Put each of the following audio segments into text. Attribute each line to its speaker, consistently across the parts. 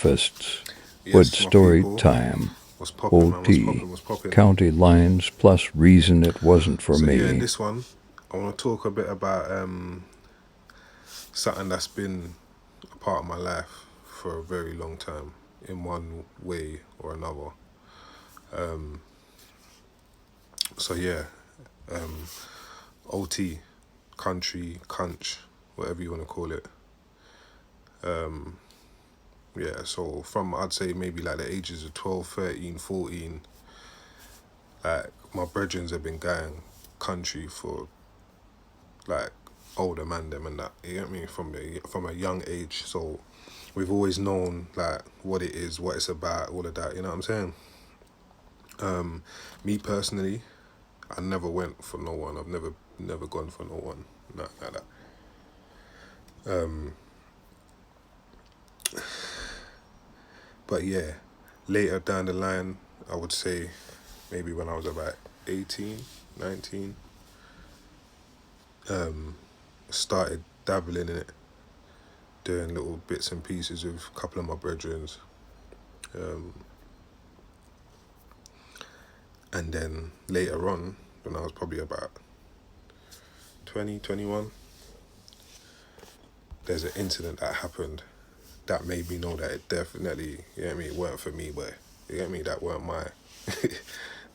Speaker 1: Fistz with
Speaker 2: Yes, my
Speaker 1: story
Speaker 2: people.
Speaker 1: time.
Speaker 2: What's popping, man? What's
Speaker 1: OT.
Speaker 2: popping? What's popping?
Speaker 1: County lines plus reason it wasn't for
Speaker 2: So
Speaker 1: me.
Speaker 2: yeah, in this one, I want to talk a bit about something that's been a part of my life for a very long time, in one way or another. So yeah, OT, country, cunch, whatever you want to call it. Yeah, so from, I'd say maybe like the ages of 12, 13, 14, like my brethrens have been going country for like older man them and that, you get me, from a young age. So we've always known like what it is, what it's about, all of that, you know what I'm saying? Me personally, I never went for no one. I've never gone for no one, nothing like that. But yeah, later down the line, I would say maybe when I was about 18, 19, started dabbling in it, doing little bits and pieces with a couple of my brethrens. And then later on, when I was probably about 20, 21, there's an incident that happened that made me know that it definitely, you know what I mean, it weren't for me, but you know what I mean, that weren't my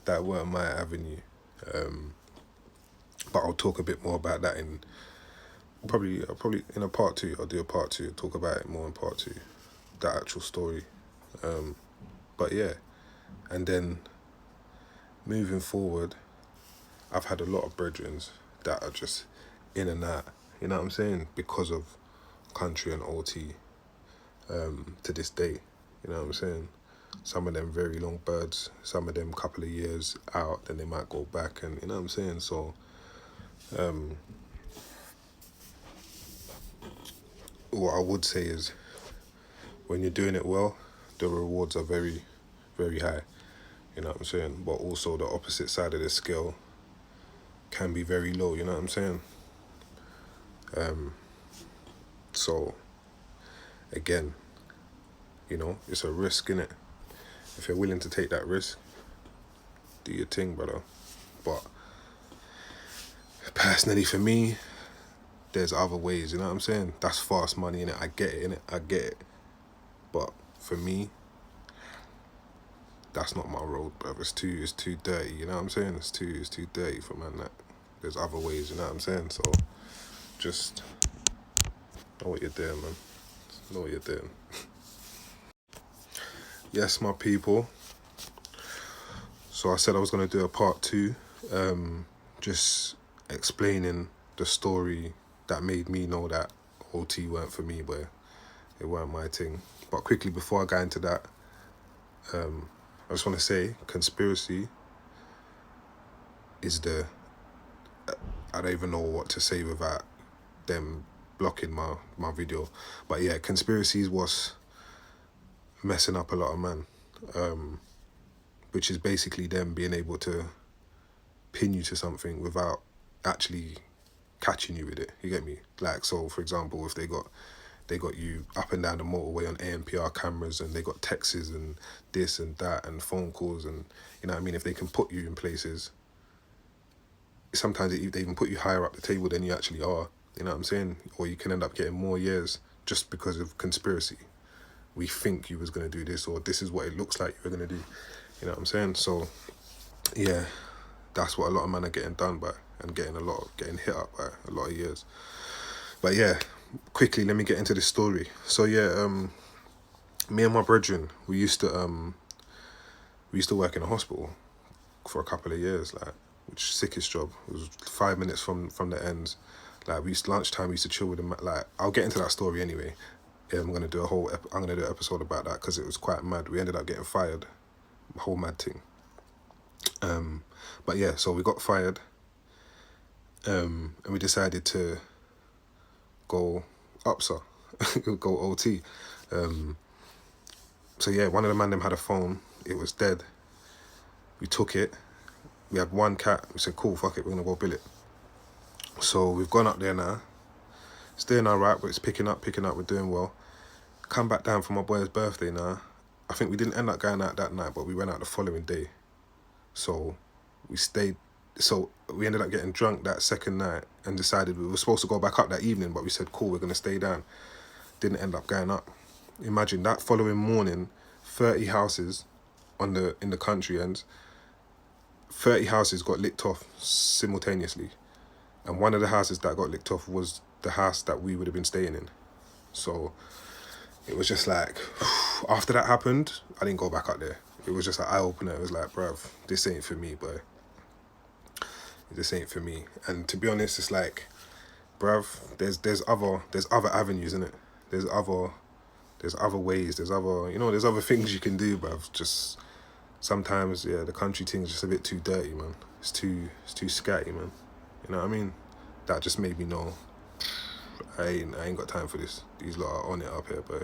Speaker 2: that weren't my avenue. But I'll talk a bit more about that in probably in a part two. I'll do a part two, talk about it more in part two, that actual story. But yeah, and then moving forward, I've had a lot of brethrens that are just in and out, you know what I'm saying, because of country and OT, to this day, you know what I'm saying. Some of them very long birds, some of them couple of years out, then they might go back, and you know what I'm saying. So what I would say is, when you're doing it well, the rewards are very, very high, you know what I'm saying. But also the opposite side of the scale can be very low, you know what I'm saying. So again, you know, it's a risk, innit? If you're willing to take that risk, do your thing, brother. But personally, for me, there's other ways, you know what I'm saying? That's fast money, innit? I get it, innit? I get it. But for me, that's not my road, brother. It's too dirty, you know what I'm saying? It's too dirty for man. That there's other ways, you know what I'm saying? So just know what you're doing, man. Know what you're doing. Yes, my people. So I said I was gonna do a part two, just explaining the story that made me know that OT weren't for me, but it weren't my thing. But quickly, before I go into that, I just want to say conspiracy is I don't even know what to say without them blocking my video. But yeah, conspiracy is what's messing up a lot of man, which is basically them being able to pin you to something without actually catching you with it. You get me? Like, so for example, if they got you up and down the motorway on ANPR cameras, and they got texts and this and that and phone calls, and you know what I mean, if they can put you in places, sometimes they even put you higher up the table than you actually are, you know what I'm saying? Or you can end up getting more years just because of conspiracy. We think you was going to do this, or this is what it looks like you were going to do, you know what I'm saying? So yeah, that's what a lot of men are getting done by, and getting hit up by a lot of years. But yeah, quickly, let me get into this story. So yeah, me and my brethren, we used to work in a hospital for a couple of years, like, which sickest job. It was 5 minutes from the ends. Like, lunchtime, we used to chill with them. Like, I'll get into that story anyway. Yeah, I'm gonna do an episode about that, because it was quite mad. We ended up getting fired, the whole mad thing. But yeah, so we got fired, and we decided to go UPSA, go OT. So yeah, one of the man them had a phone. It was dead. We took it. We had one cat. We said, cool, fuck it, we're gonna go bill it. So we've gone up there now. It's doing all right, but it's picking up. We're doing well. come back down for my boy's birthday now. I think we didn't end up going out that night, but we went out the following day. So we stayed. So we ended up getting drunk that second night and decided we were supposed to go back up that evening, but we said, cool, we're going to stay down. Didn't end up going up. Imagine that following morning, 30 houses in the country, and 30 houses got licked off simultaneously. And one of the houses that got licked off was the house that we would have been staying in. So it was just like, after that happened, I didn't go back up there. It was just an eye-opener. It was like, bruv, this ain't for me, boy. This ain't for me. And to be honest, it's like, bruv, there's other avenues, innit? There's other ways, there's other things you can do, bruv. Just sometimes, yeah, the country thing's just a bit too dirty, man. It's too scatty, man. You know what I mean? That just made me know I ain't got time for this. These lot are on it up here, boy.